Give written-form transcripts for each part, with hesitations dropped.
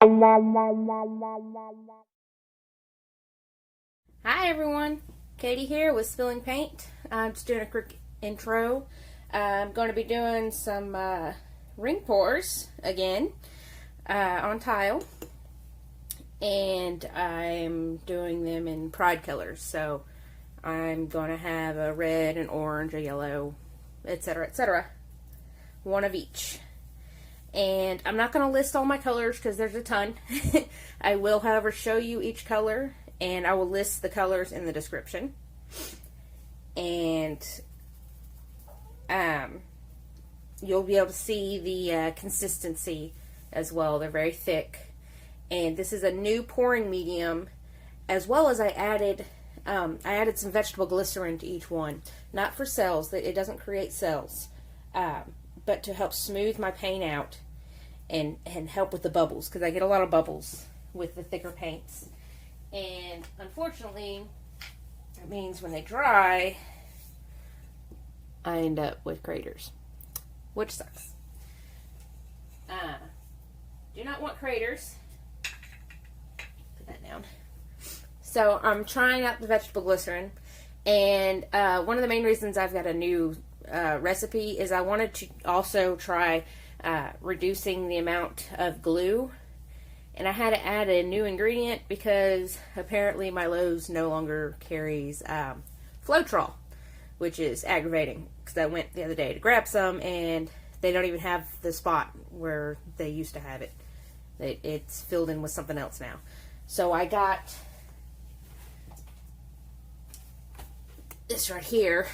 Hi everyone, Katie here with Spilling Paint. I'm just doing a quick intro. I'm going to be doing some ring pours again on tile, and I'm doing them in pride colors. So I'm going to have a red, an orange, a yellow, etc., etc. One of each. And I'm not going to list all my colors because there's a ton. I will, however, show you each color, and I will list the colors in the description. And you'll be able to see the consistency as well. They're very thick. And this is a new pouring medium, as well as I added some vegetable glycerin to each one. Not for cells, it doesn't create cells. But to help smooth my paint out and help with the bubbles, because I get a lot of bubbles with the thicker paints. And unfortunately, it means when they dry, I end up with craters, which sucks. Do not want craters. Put that down. So I'm trying out the vegetable glycerin, and one of the main reasons I've got a new recipe is I wanted to also try reducing the amount of glue, and I had to add a new ingredient because apparently my Lowe's no longer carries Floetrol, which is aggravating because I went the other day to grab some and they don't even have the spot where they used to have it. It's filled in with something else now. So I got this right here.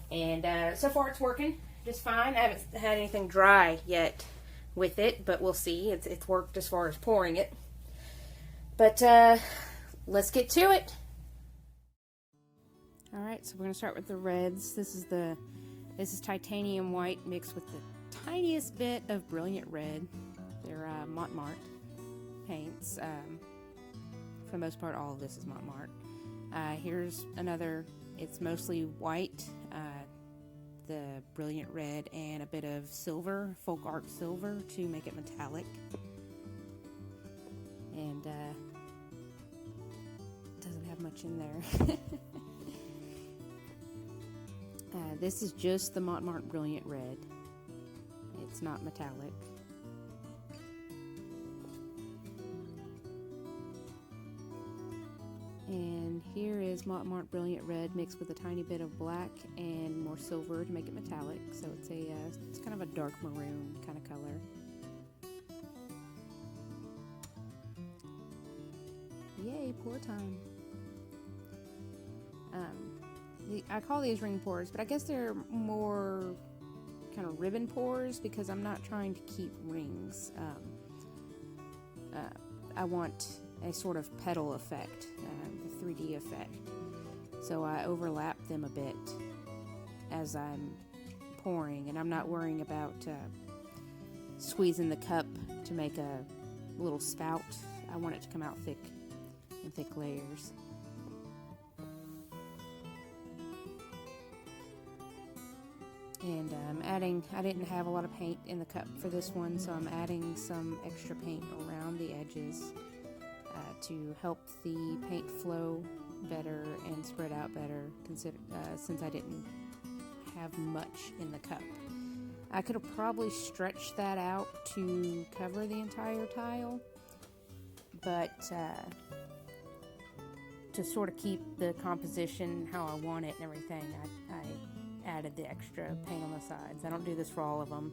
And so far it's working just fine. I haven't had anything dry yet with it, but we'll see. It's worked as far as pouring it. But let's get to it. Alright, so we're going to start with the reds. This is titanium white mixed with the tiniest bit of brilliant red. They're Mont paints. For the most part, all of this is Mont. Here's another. It's mostly white, the brilliant red, and a bit of silver, folk art silver, to make it metallic. And doesn't have much in there. This is just the Mont brilliant red. It's not metallic. And here is Mont Brilliant Red mixed with a tiny bit of black and more silver to make it metallic. So it's kind of a dark maroon kind of color. Yay, pour time. I call these ring pours, but I guess they're more kind of ribbon pours because I'm not trying to keep rings. I want a sort of petal effect, the 3D effect. So I overlap them a bit as I'm pouring, and I'm not worrying about squeezing the cup to make a little spout. I want it to come out thick in thick layers. And I didn't have a lot of paint in the cup for this one, so I'm adding some extra paint around the edges to help the paint flow better and spread out better, since I didn't have much in the cup. I could have probably stretched that out to cover the entire tile, but to sort of keep the composition how I want it and everything, I added the extra paint on the sides. I don't do this for all of them,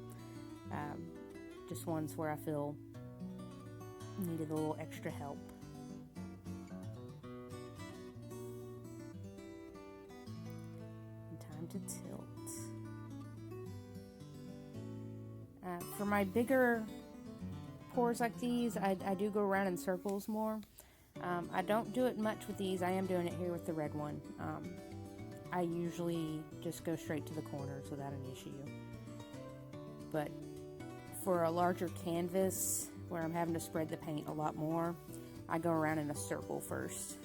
just ones where I feel needed a little extra help. And time to tilt. For my bigger pours like these, I do go around in circles more. I don't do it much with these. I am doing it here with the red one. I usually just go straight to the corners without an issue. But for a larger canvas where I'm having to spread the paint a lot more, I go around in a circle first.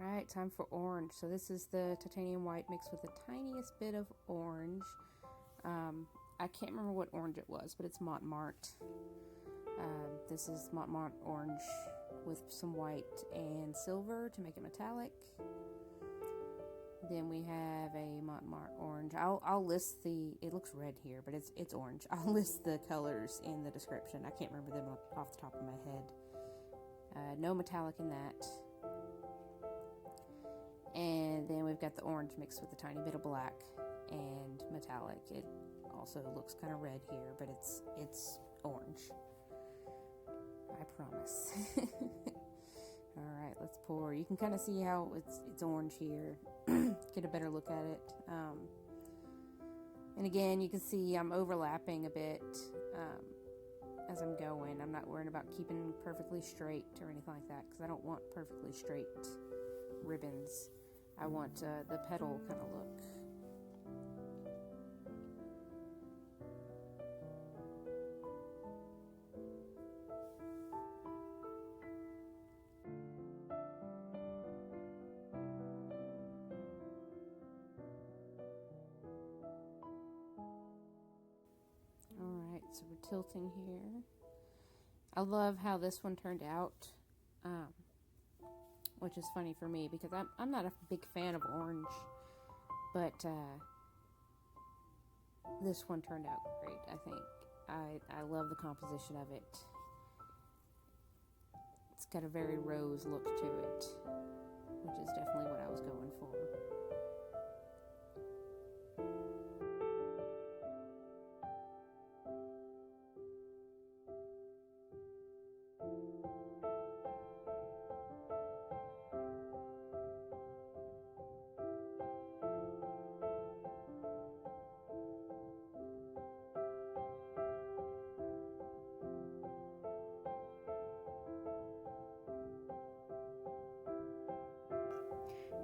Alright, time for orange. So this is the titanium white mixed with the tiniest bit of orange. I can't remember what orange it was, but it's Marte. This is Mont orange with some white and silver to make it metallic. Then we have a Mont orange. I'll list it looks red here, but it's orange. I'll list the colors in the description. I can't remember them off the top of my head. No metallic in that. And then we've got the orange mixed with a tiny bit of black and metallic. It also looks kind of red here, but it's orange. I promise. Alright, let's pour. You can kind of see how it's orange here. Get a better look at it. And again, you can see I'm overlapping a bit as I'm going. I'm not worrying about keeping perfectly straight or anything like that, because I don't want perfectly straight ribbons. I want the petal kind of look. Alright, so we're tilting here. I love how this one turned out, which is funny for me because I'm not a big fan of orange, but this one turned out great, I think. I love the composition of it. It's got a very rose look to it, which is definitely what I was going for.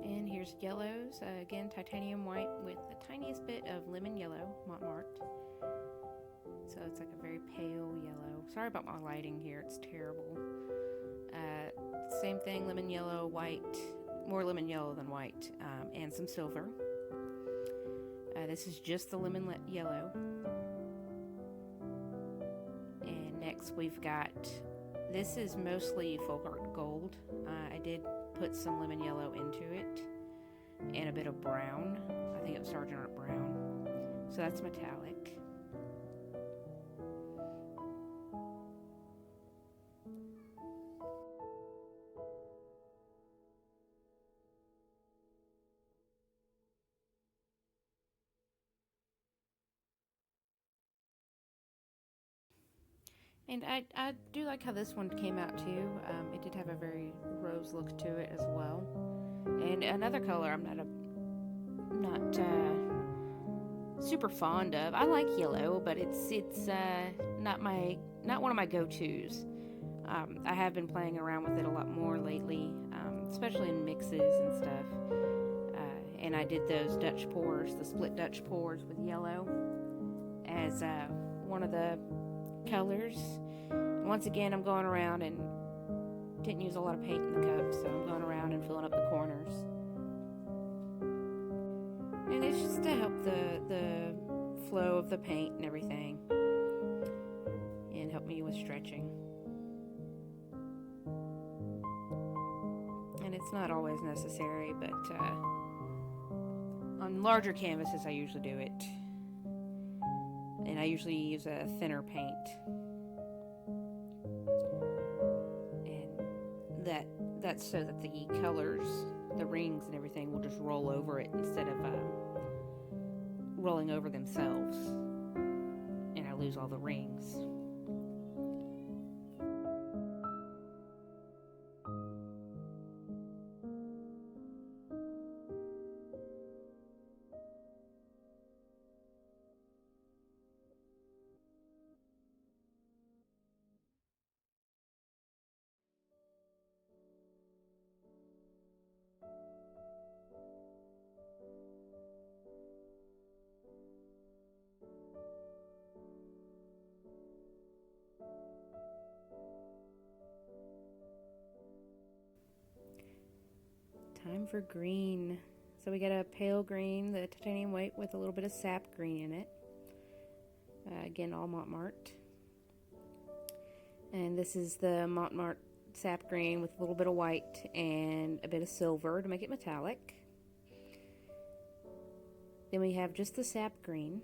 And here's yellows. Again, titanium white with the tiniest bit of lemon yellow, Mont. So it's like a very pale yellow. Sorry about my lighting here, it's terrible. Same thing, lemon yellow, white, more lemon yellow than white, and some silver. This is just the lemon yellow. And next we've got, this is mostly folk art gold. I did put some lemon yellow into it and a bit of brown. I think it was Sargent Art brown. So that's metallic. And I do like how this one came out too. It did have a very rose look to it as well. And another color I'm not super fond of. I like yellow, but it's not one of my go-tos. I have been playing around with it a lot more lately, especially in mixes and stuff. And I did those Dutch pours, the split Dutch pours with yellow as one of the colors. And once again, I'm going around and didn't use a lot of paint in the cup, so I'm going around and filling up the corners. And it's just to help the flow of the paint and everything, and help me with stretching. And it's not always necessary, but on larger canvases I usually do it. And I usually use a thinner paint. And that's so that the colors, the rings and everything will just roll over it instead of rolling over themselves. And I lose all the rings. Time for green. So we got a pale green, the titanium white with a little bit of sap green in it. Again, all Marte. And this is the Mont sap green with a little bit of white and a bit of silver to make it metallic. Then we have just the sap green.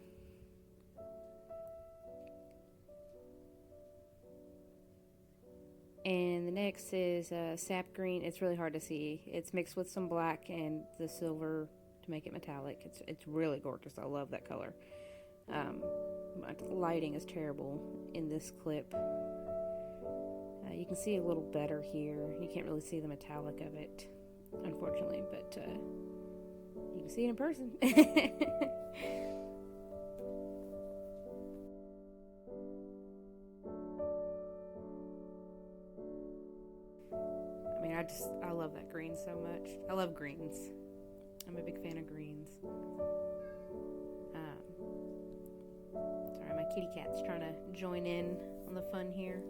And the next is sap green. It's really hard to see. It's mixed with some black and the silver to make it metallic. It's really gorgeous. I love that color. My lighting is terrible in this clip. You can see a little better here. You can't really see the metallic of it, unfortunately, but you can see it in person. I mean, I love that green so much. I love greens. I'm a big fan of greens. Sorry, my kitty cat's trying to join in on the fun here.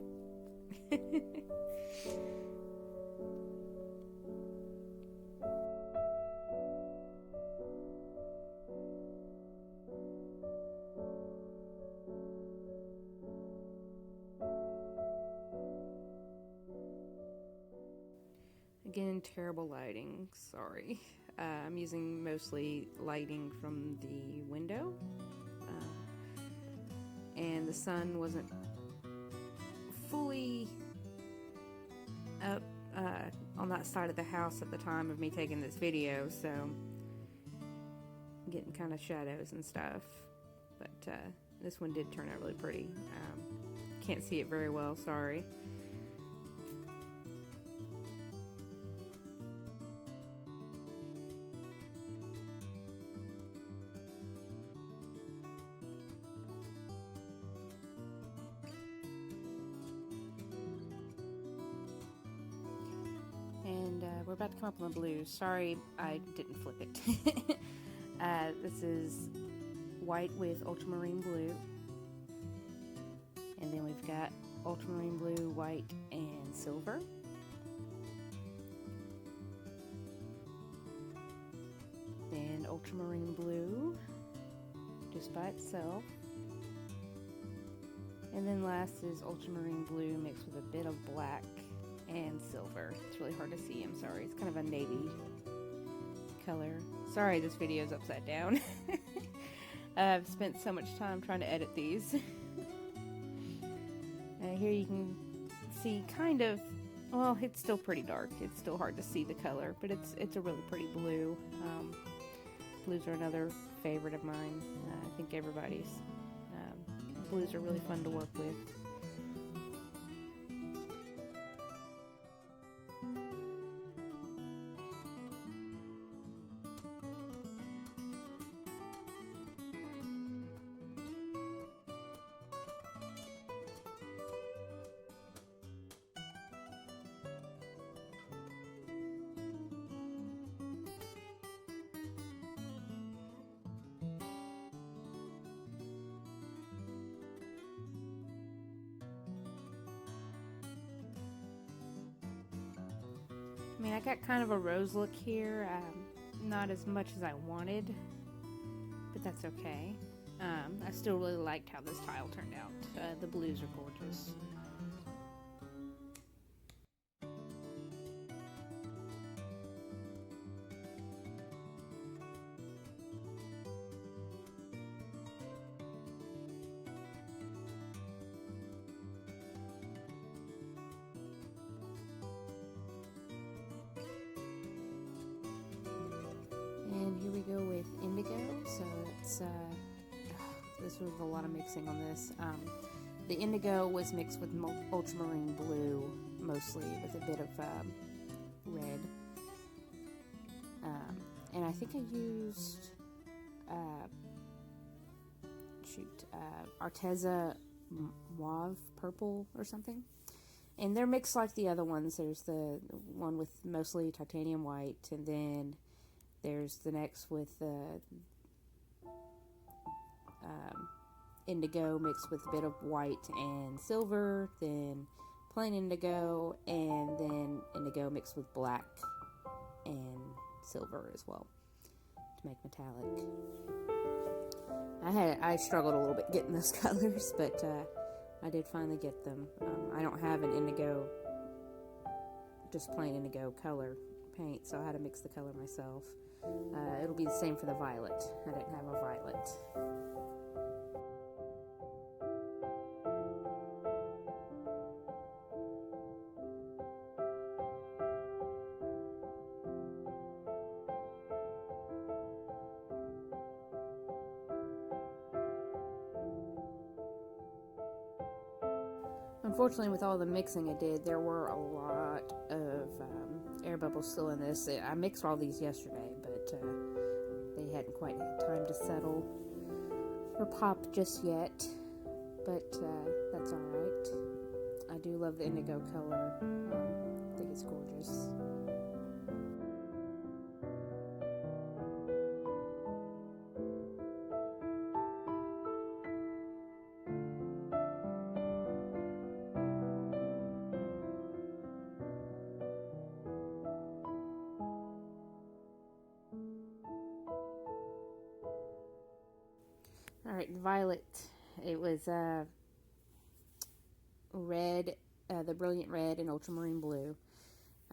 Again, terrible lighting, sorry. I'm using mostly lighting from the window. And the sun wasn't fully up on that side of the house at the time of me taking this video, so I'm getting kind of shadows and stuff. But this one did turn out really pretty. Can't see it very well, sorry. And we're about to come up on the blue. Sorry, I didn't flip it. This is white with ultramarine blue. And then we've got ultramarine blue, white, and silver. Then ultramarine blue, just by itself. And then last is ultramarine blue mixed with a bit of black and silver. It's really hard to see, I'm sorry. It's kind of a navy color. Sorry this video is upside down. I've spent so much time trying to edit these. Here you can see kind of, well, it's still pretty dark. It's still hard to see the color, but it's a really pretty blue. Blues are another favorite of mine. I think everybody's. Blues are really fun to work with. I mean, I got kind of a rose look here, not as much as I wanted, but that's okay. I still really liked how this tile turned out. The blues are gorgeous. And here we go with indigo. So it's this was a lot of mixing on this. The indigo was mixed with ultramarine blue mostly, with a bit of red. And I think I used Arteza Mauve purple or something. And they're mixed like the other ones. There's the one with mostly titanium white, and then there's the next with the indigo mixed with a bit of white and silver, then plain indigo, and then indigo mixed with black and silver as well to make metallic. I struggled a little bit getting those colors, but I did finally get them. I don't have an indigo, just plain indigo color paint, so I had to mix the color myself. It'll be the same for the violet. I didn't have a violet. Unfortunately, with all the mixing I did, there were a lot of air bubbles still in this. I mixed all these yesterday, but they hadn't quite had time to settle or pop just yet. But that's alright. I do love the indigo color. I think it's gorgeous. Alright, violet. It was red, the brilliant red and ultramarine blue.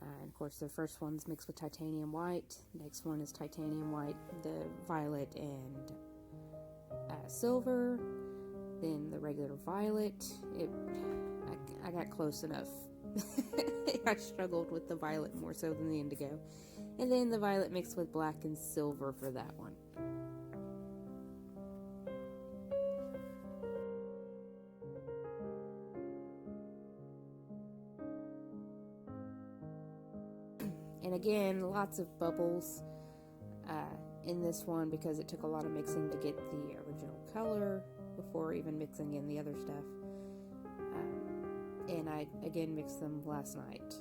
And of course, the first one's mixed with titanium white. Next one is titanium white, the violet and silver. Then the regular violet. I got close enough. I struggled with the violet more so than the indigo. And then the violet mixed with black and silver for that one. And again, lots of bubbles in this one because it took a lot of mixing to get the original color before even mixing in the other stuff. And I, again, mixed them last night.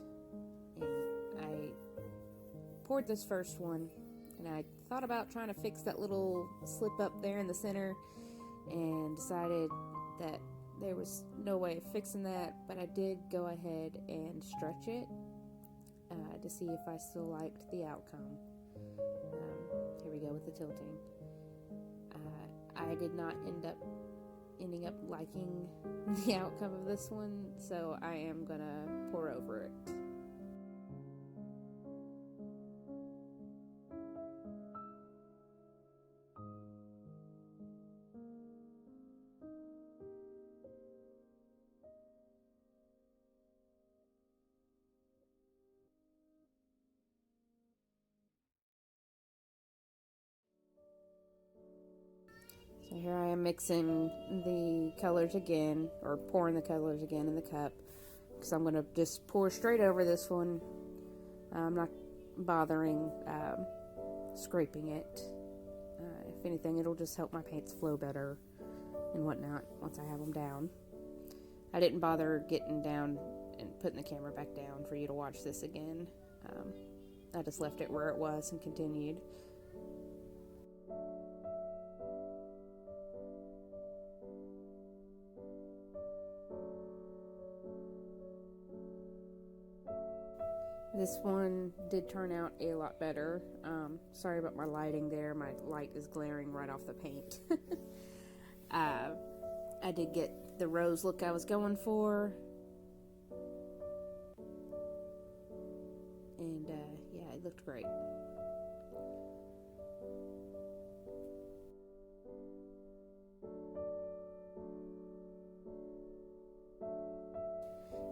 And I poured this first one, and I thought about trying to fix that little slip up there in the center, and decided that there was no way of fixing that, but I did go ahead and stretch it to see if I still liked the outcome. Here we go with the tilting. I did not ending up liking the outcome of this one, so I am gonna pour over it. So here I am mixing the colors again, or pouring the colors again in the cup, because I'm going to just pour straight over this one. I'm not bothering scraping it. If anything, it'll just help my paints flow better and whatnot once I have them down. I didn't bother getting down and putting the camera back down for you to watch this again. I just left it where it was and continued. This one did turn out a lot better. Sorry about my lighting there. My light is glaring right off the paint. I did get the rose look I was going for. And yeah, it looked great.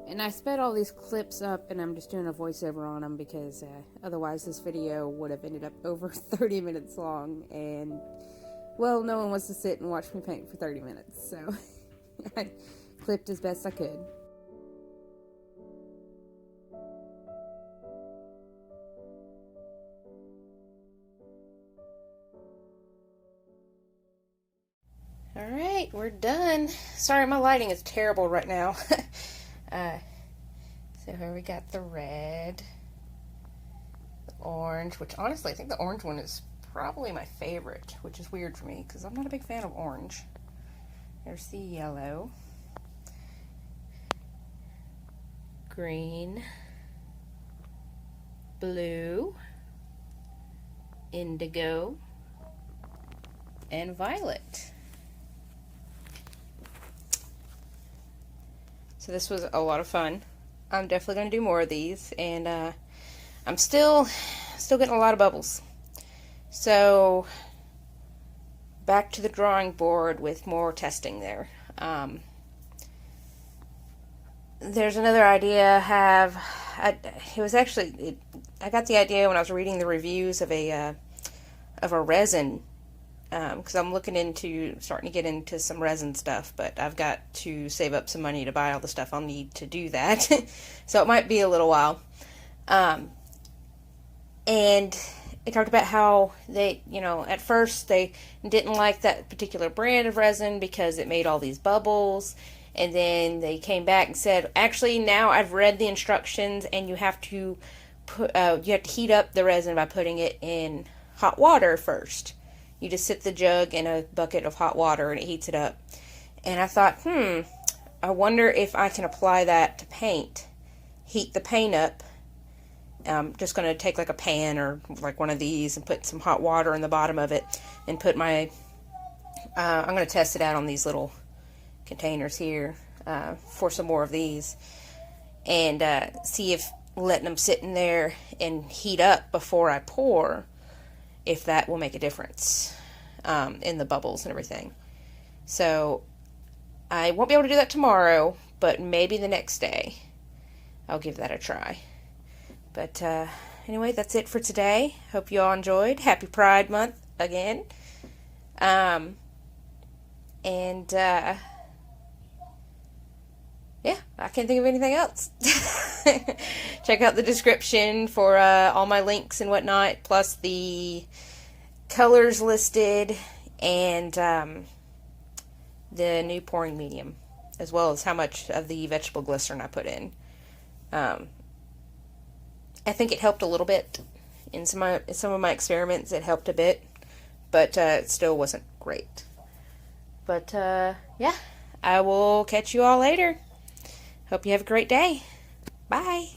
And I sped all these clips up, and I'm just doing a voiceover on them because otherwise this video would have ended up over 30 minutes long, and well, no one wants to sit and watch me paint for 30 minutes, so I clipped as best I could. Alright, we're done. Sorry, my lighting is terrible right now. So here we got the red, the orange, which honestly I think the orange one is probably my favorite, which is weird for me because I'm not a big fan of orange. There's the yellow, green, blue, indigo, and violet. So this was a lot of fun. I'm definitely going to do more of these, and I'm still getting a lot of bubbles. So back to the drawing board with more testing there. There's another idea I have. I got the idea when I was reading the reviews of a resin, because I'm looking into starting to get into some resin stuff, but I've got to save up some money to buy all the stuff I'll need to do that. So it might be a little while. And it talked about how they, at first they didn't like that particular brand of resin because it made all these bubbles. And then they came back and said, actually, now I've read the instructions, and you have to heat up the resin by putting it in hot water first. You just sit the jug in a bucket of hot water, and it heats it up. And I thought, I wonder if I can apply that to paint. Heat the paint up. I'm just going to take like a pan or like one of these and put some hot water in the bottom of it, and put my, I'm going to test it out on these little containers here for some more of these, and see if letting them sit in there and heat up before I pour, if that will make a difference in the bubbles and everything. So I won't be able to do that tomorrow, but maybe the next day I'll give that a try. But anyway, that's it for today. Hope you all enjoyed. Happy Pride Month again. Yeah, I can't think of anything else. Check out the description for all my links and whatnot, plus the colors listed and the new pouring medium, as well as how much of the vegetable glycerin I put in. I think it helped a little bit in some of my experiments. It helped a bit, but it still wasn't great. But yeah, I will catch you all later. Hope you have a great day. Bye.